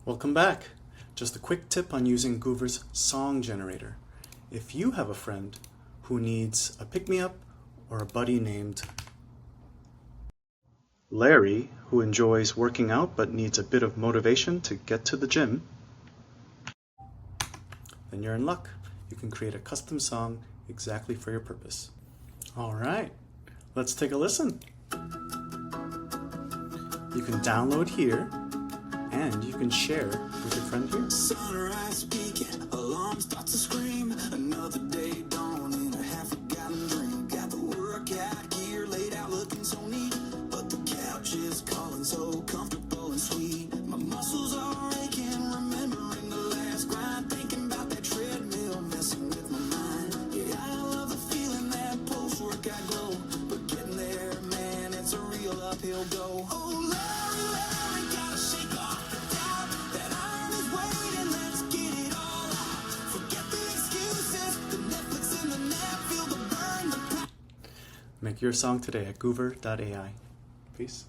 Welcome back. Just a quick tip on using Goover's song generator. If you have a friend who needs a pick-me-up or a buddy named Larry who enjoys working out but needs a bit of motivation to get to the gym, then you're in luck. You can create a custom song exactly for your purpose. All right, let's take a listen. You can download here and you can share with your friend here. Sunrise speaking, alarm starts to scream. Another day dawning, a half-forgotten dream. Got the workout gear laid out looking so neat, but the couch is calling so comfortable and sweet. My muscles are aching, remembering the last grind, thinking about that treadmill messing with my mind. Yeah, I love the feeling that post-workout glow, but getting there, man, it's a real uphill go. Oh, Larry, Larry, gotta shake off the doubt. That iron is waiting, let's get it all out. Forget the excuses, the Netflix and the nap, feel the burn, the Make your song today at goover.ai. Peace.